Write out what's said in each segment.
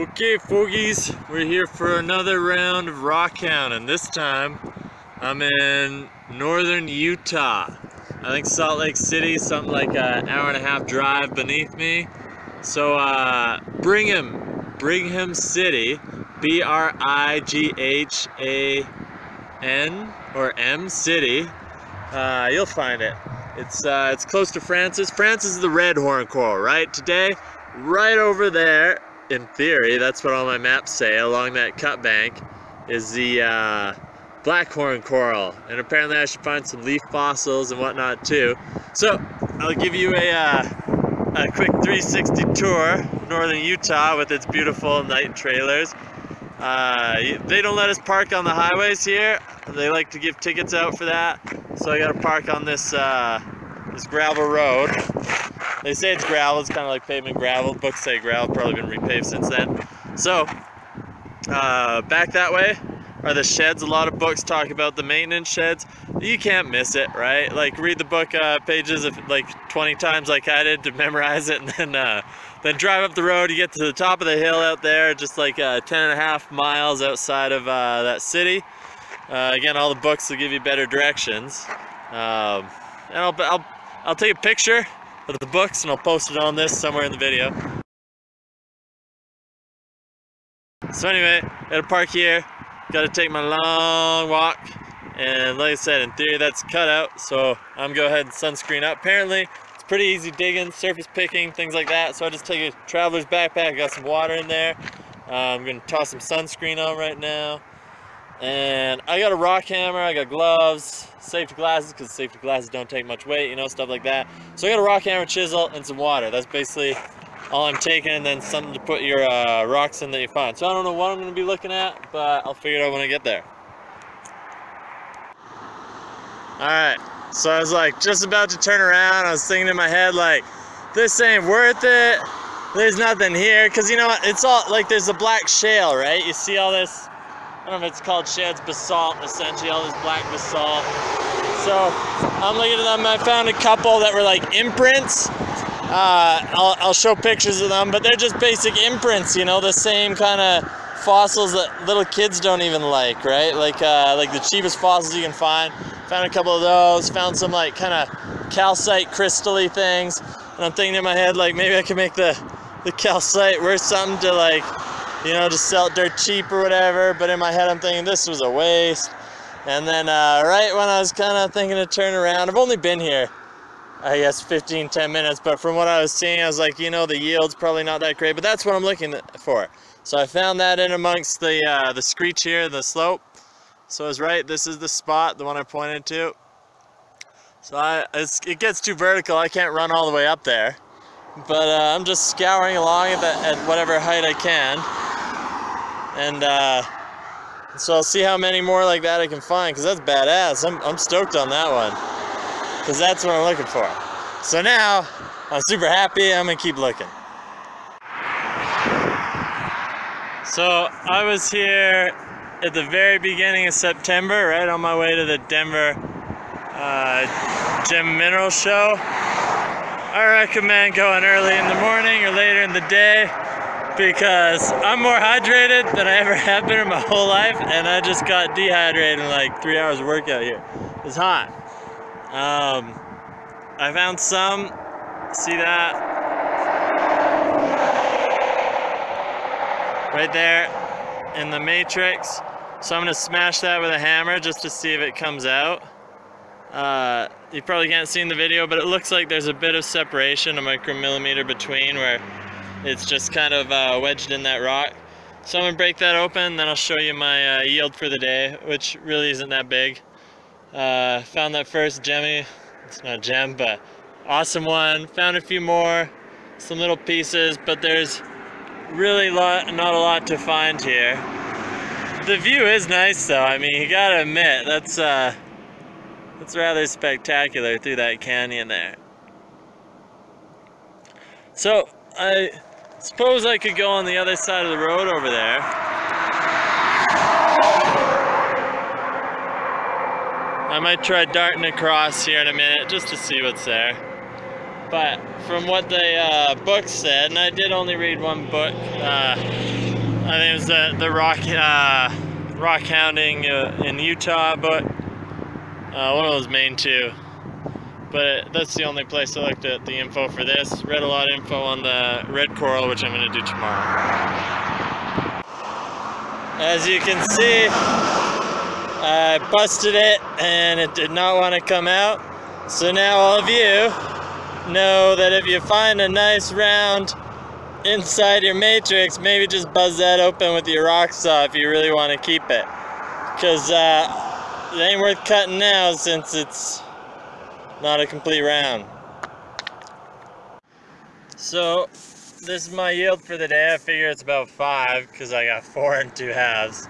Okay, fogies, we're here for another round of rockhounding. This time, I'm in northern Utah. I think Salt Lake City, something like an hour-and-a-half drive beneath me. So, Brigham City, B-R-I-G-H-A-N, or M City. You'll find it. It's close to Francis. Francis is the red horn coral, right? Today, right over there, in theory, that's what all my maps say, along that cut bank, is the black horn coral. And apparently I should find some leaf fossils and whatnot too. So, I'll give you a quick 360 tour, northern Utah with its beautiful night trailers. They don't let us park on the highways here. They like to give tickets out for that. So I gotta park on this this gravel road. They say it's gravel, it's kind of like pavement gravel. Books say gravel, probably been repaved since then. So, back that way are the sheds. A lot of books talk about the maintenance sheds. You can't miss it, right? Like, read the book pages of like 20 times like I did to memorize it, and then drive up the road. You get to the top of the hill out there, just like 10.5 miles outside of that city. Again, all the books will give you better directions. And I'll take a picture of the books and I'll post it on this somewhere in the video. So anyway, gotta park here, gotta take my long walk, and like I said, in theory that's cut out, so I'm gonna go ahead and sunscreen up. Apparently it's pretty easy digging, surface picking, things like that, so I just take a traveler's backpack, got some water in there. I'm gonna toss some sunscreen on right now. And I got a rock hammer, I got gloves, safety glasses, because safety glasses don't take much weight, you know, stuff like that. So I got a rock hammer, chisel, and some water. That's basically all I'm taking, and then something to put your rocks in that you find. So I don't know what I'm going to be looking at, but I'll figure it out when I get there. Alright, so I was like just about to turn around. I was thinking in my head like, this ain't worth it. There's nothing here, because you know what, it's all like there's a black shale, right? You see all this? I don't know if it's called shale, it's basalt, essentially, all this black basalt. So, I'm looking at them, I found a couple that were like imprints. I'll show pictures of them, but they're just basic imprints, you know, the same kind of fossils that little kids don't even like, right? Like the cheapest fossils you can find. Found a couple of those, found some like kind of calcite crystal-y things, and I'm thinking in my head like maybe I can make the calcite worth something to like, you know, just sell it dirt cheap or whatever, but in my head I'm thinking this was a waste. And then right when I was kind of thinking to turn around, I've only been here, I guess 15-10 minutes, but from what I was seeing, I was like, you know, the yield's probably not that great, but that's what I'm looking for. So I found that in amongst the screech here, the slope. So I was right, this is the spot, the one I pointed to. So it gets too vertical, I can't run all the way up there. But I'm just scouring along at whatever height I can. And so I'll see how many more like that I can find, because that's badass. I'm stoked on that one, because that's what I'm looking for. So now I'm super happy. I'm gonna keep looking. So I was here at the very beginning of September, right on my way to the Denver Gem Mineral Show. I recommend going early in the morning or later in the day, because I'm more hydrated than I ever have been in my whole life, and I just got dehydrated in like 3 hours of workout here. It's hot. I found some, see that? Right there in the matrix. So I'm gonna smash that with a hammer just to see if it comes out. You probably can't see in the video, but it looks like there's a bit of separation, a micromillimeter between, where it's just kind of wedged in that rock. So I'm gonna break that open, then I'll show you my yield for the day, which really isn't that big. Found that first gemmy, it's not a gem, but awesome one. Found a few more, some little pieces, but there's really not a lot to find here. The view is nice though, I mean, you gotta admit, that's rather spectacular through that canyon there. So, I suppose I could go on the other side of the road over there. I might try darting across here in a minute just to see what's there. But from what the book said, and I did only read one book, I think it was the Rockhounding in Utah, but one of those main two. But that's the only place I looked at the info for this. Read a lot of info on the red coral, which I'm going to do tomorrow. As you can see, I busted it and it did not want to come out. So now all of you know that if you find a nice round inside your matrix, maybe just buzz that open with your rock saw if you really want to keep it. Because it ain't worth cutting now since it's not a complete round. So this is my yield for the day. I figure it's about 5 because I got 4 and 2 halves.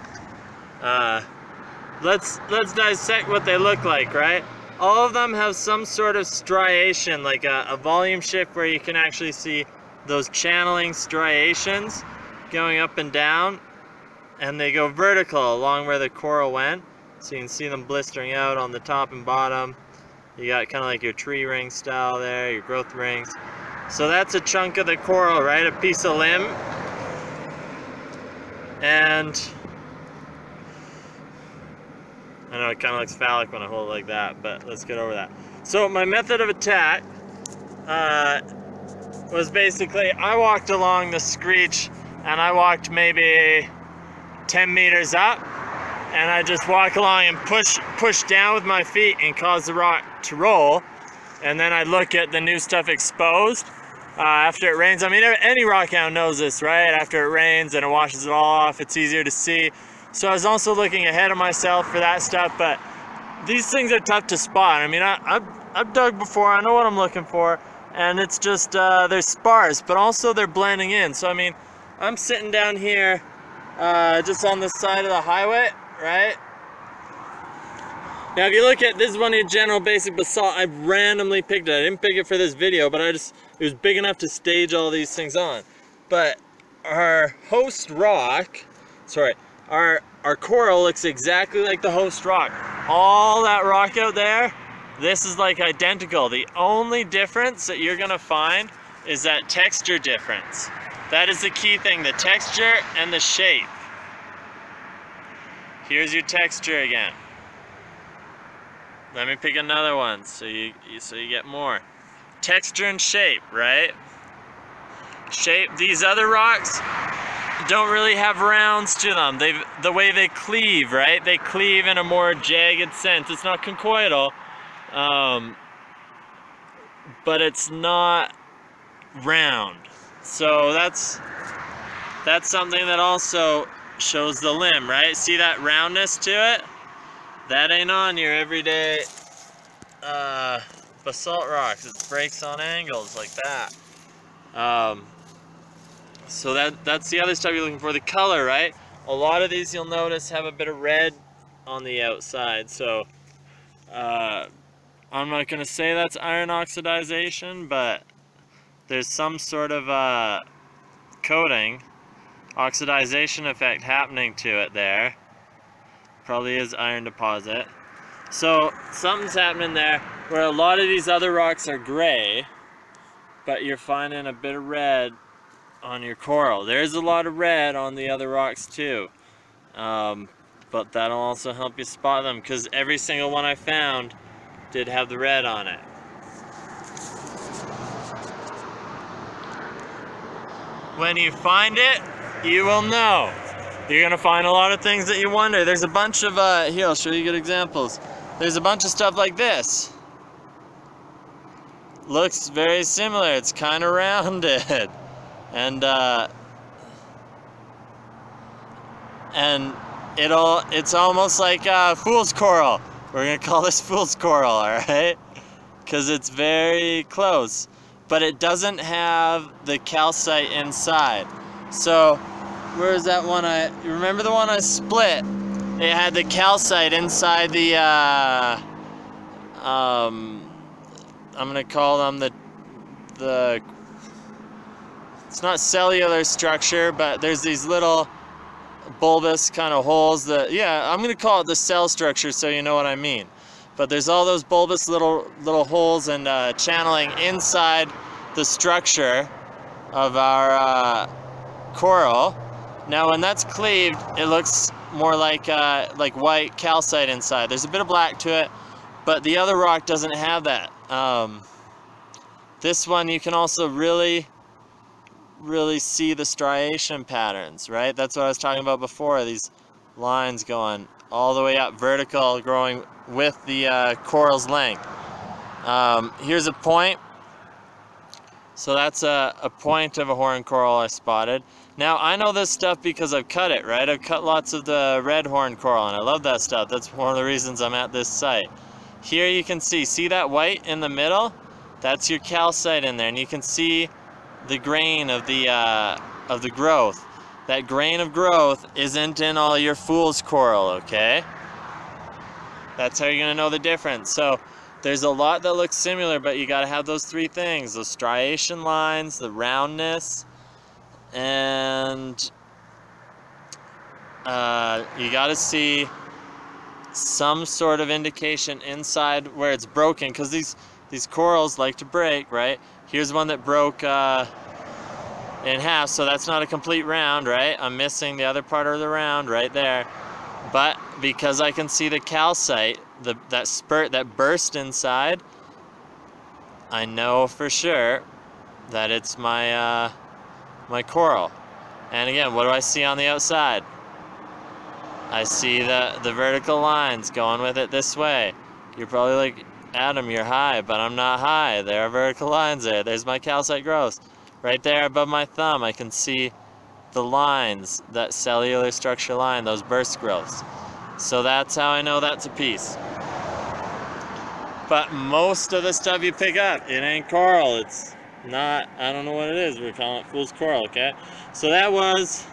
Let's dissect what they look like, right? All of them have some sort of striation, like a volume shift where you can actually see those channeling striations going up and down, and they go vertical along where the coral went. So you can see them blistering out on the top and bottom. You got kind of like your tree ring style there, your growth rings. So that's a chunk of the coral, right? A piece of limb. And I know it kind of looks phallic when I hold it like that, but let's get over that. So my method of attack was basically, I walked along the screech and I walked maybe 10 meters up, and I just walk along and push down with my feet and cause the rock to roll. And then I look at the new stuff exposed after it rains. I mean, any rockhound knows this, right? After it rains and it washes it all off, it's easier to see. So I was also looking ahead of myself for that stuff, but these things are tough to spot. I mean, I've dug before, I know what I'm looking for, and it's just, they're sparse, but also they're blending in. So I mean, I'm sitting down here just on the side of the highway, right? Now if you look at, this is one of your general basic basalt. I randomly picked it. I didn't pick it for this video, but it was big enough to stage all these things on. But our host rock, our coral looks exactly like the host rock. All that rock out there, this is like identical. The only difference that you're gonna find is that texture difference. That is the key thing, the texture and the shape. Here's your texture again. Let me pick another one so you get more. Texture and shape, right? Shape, these other rocks don't really have rounds to them. The way they cleave, right? They cleave in a more jagged sense. It's not conchoidal, but it's not round. So that's something that also shows the limb, right? See that roundness to it? That ain't on your everyday basalt rocks. It breaks on angles like that. So that's the other stuff you're looking for. The color, right? A lot of these you'll notice have a bit of red on the outside. So I'm not gonna say that's iron oxidization, but there's some sort of coating, oxidization effect happening to it there. Probably is iron deposit. So something's happening there where a lot of these other rocks are gray, but you're finding a bit of red on your coral. There's a lot of red on the other rocks too, but that'll also help you spot them, because every single one I found did have the red on it. When you find it, you will know. You're gonna find a lot of things that you wonder. There's a bunch of, here, I'll show you good examples. There's a bunch of stuff like this. Looks very similar, it's kind of rounded. And it's almost like fool's coral. We're gonna call this fool's coral, alright? Because it's very close. But it doesn't have the calcite inside. So, where's that one you remember the one I split? It had the calcite inside the, I'm gonna call them the it's not cellular structure, but there's these little bulbous kind of holes that, yeah, I'm gonna call it the cell structure so you know what I mean. But there's all those bulbous little holes and channeling inside the structure of our coral, Now when that's cleaved, it looks more like white calcite inside. There's a bit of black to it, but the other rock doesn't have that. This one you can also really see the striation patterns, right? That's what I was talking about before, these lines going all the way up vertical, growing with the coral's length. Here's a point. So that's a point of a horn coral I spotted. Now I know this stuff because I've cut it, right? I've cut lots of the red horn coral and I love that stuff. That's one of the reasons I'm at this site. Here you can see that white in the middle? That's your calcite in there, and you can see the grain of the growth. That grain of growth isn't in all your fool's coral, okay? That's how you're gonna know the difference. So there's a lot that looks similar, but you gotta have those three things: those striation lines, the roundness, and you gotta see some sort of indication inside where it's broken, because these corals like to break, right? Here's one that broke in half, so that's not a complete round, right? I'm missing the other part of the round right there. But because I can see the calcite, that spurt that burst inside, I know for sure that it's my my coral. And again, what do I see on the outside? I see the vertical lines going with it this way. You're probably like, Adam, you're high, but I'm not high. There are vertical lines there. There's my calcite growth. Right there above my thumb, I can see the lines, that cellular structure line, those burst growths. So that's how I know that's a piece. But most of the stuff you pick up, it ain't coral. It's not, I don't know what it is. We're calling it fool's coral, okay? So that was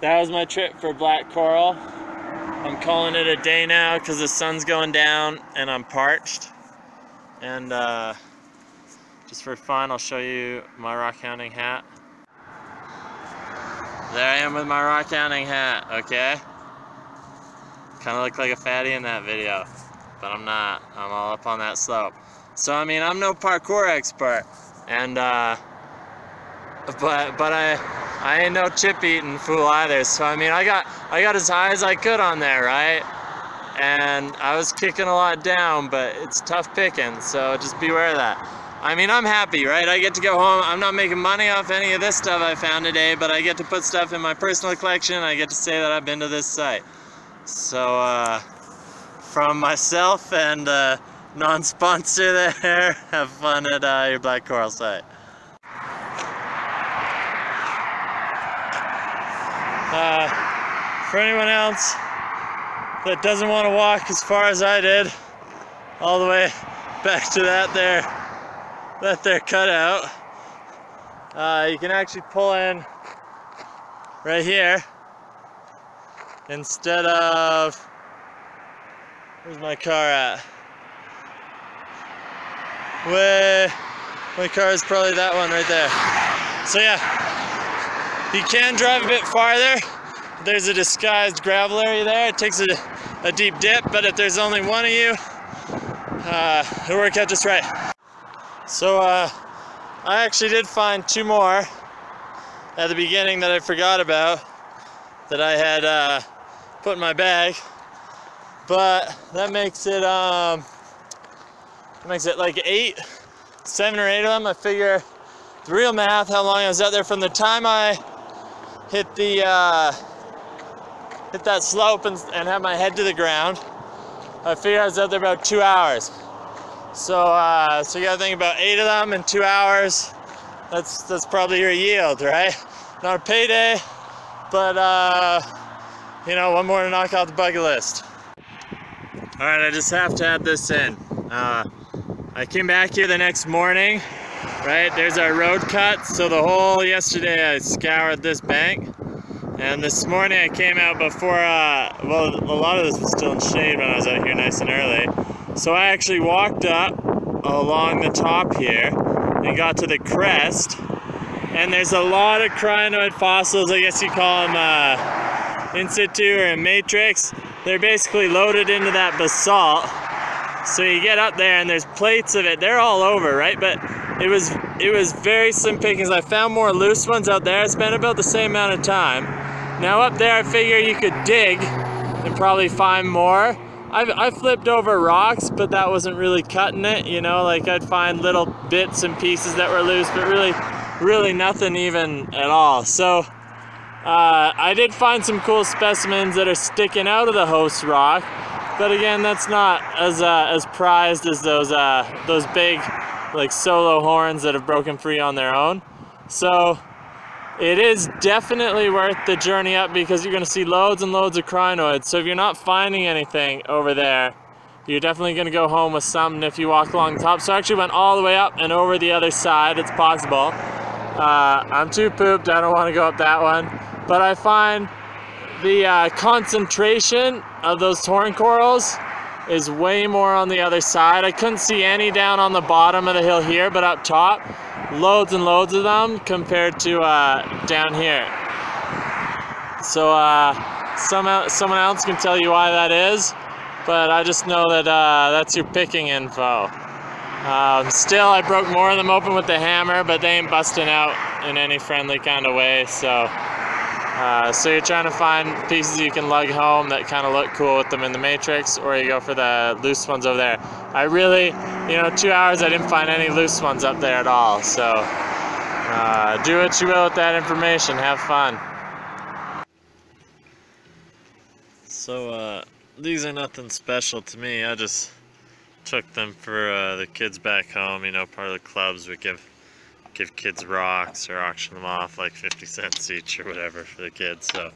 my trip for black coral. I'm calling it a day now because the sun's going down and I'm parched. And just for fun, I'll show you my rockhounding hat. There I am with my rockhounding hat, okay? Kind of look like a fatty in that video, but I'm not. I'm all up on that slope. So I mean, I'm no parkour expert, and but I ain't no chip eating fool either. So I mean, I got as high as I could on there, right? And I was kicking a lot down, but it's tough picking, so just beware of that. I mean, I'm happy, right? I get to go home. I'm not making money off any of this stuff I found today, but I get to put stuff in my personal collection. I get to say that I've been to this site. So from myself and non-sponsor there, have fun at your black coral site. For anyone else that doesn't want to walk as far as I did, all the way back to that there cutout, you can actually pull in right here instead of, where's my car at? My car is probably that one right there. So yeah, you can drive a bit farther. There's a disguised gravel area there. It takes a deep dip, but if there's only one of you, it'll work out just right. So I actually did find two more at the beginning that I forgot about, that I had put in my bag, but that makes it like 7 or 8 of them. I figure the real math, how long I was out there from the time I hit that slope and had my head to the ground, I figure I was out there about 2 hours. So you gotta think about 8 of them in 2 hours. That's probably your yield, right? Not a payday, but you know, one more to knock off the bucket list. All right, I just have to add this in. I came back here the next morning, right? There's our road cut. So the whole yesterday I scoured this bank, and this morning I came out before, well, a lot of this was still in shade when I was out here nice and early. So I actually walked up along the top here and got to the crest, and there's a lot of crinoid fossils, I guess you call them in situ or in matrix. They're basically loaded into that basalt. So you get up there and there's plates of it. They're all over, right? But it was it was very slim pickings. I found more loose ones out there. I spent about the same amount of time. Now up there, I figure you could dig and probably find more. I flipped over rocks, but that wasn't really cutting it, you know, like I'd find little bits and pieces that were loose, but really nothing even at all. So I did find some cool specimens that are sticking out of the host rock, but again, that's not as prized as those big like solo horns that have broken free on their own. So it is definitely worth the journey up because you're going to see loads and loads of crinoids. So if you're not finding anything over there, you're definitely going to go home with something if you walk along the top. So I actually went all the way up and over the other side. It's possible. I'm too pooped. I don't want to go up that one. But I find the concentration of those horn corals is way more on the other side. I couldn't see any down on the bottom of the hill here, but up top, loads and loads of them compared to down here. So someone else can tell you why that is, but I just know that that's your picking info. Still, I broke more of them open with the hammer, but they ain't busting out in any friendly kind of way. So you're trying to find pieces you can lug home that kind of look cool with them in the matrix, or you go for the loose ones over there. I really, 2 hours I didn't find any loose ones up there at all. So do what you will with that information. Have fun. So these are nothing special to me. I just took them for the kids back home. Part of the clubs would give kids rocks or auction them off like 50 cents each or whatever for the kids, so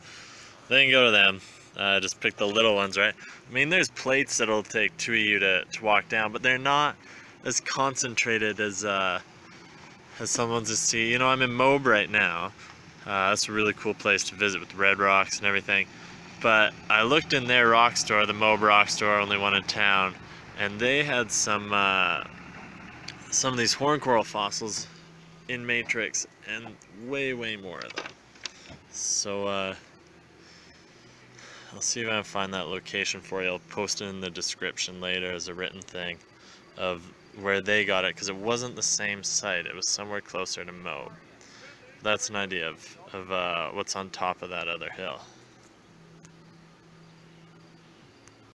they can go to them. Just pick the little ones, right? I mean, there's plates that'll take 2 of you to walk down, but they're not as concentrated as some ones to see. I'm in Moab right now. That's a really cool place to visit with the red rocks and everything, but I looked in their rock store, the Moab rock store, only one in town, and they had some of these horn coral fossils in matrix, and way more of them. So I'll see if I can find that location for you. I'll post it in the description later as a written thing of where they got it, because it wasn't the same site. It was somewhere closer to Moab. That's an idea of what's on top of that other hill.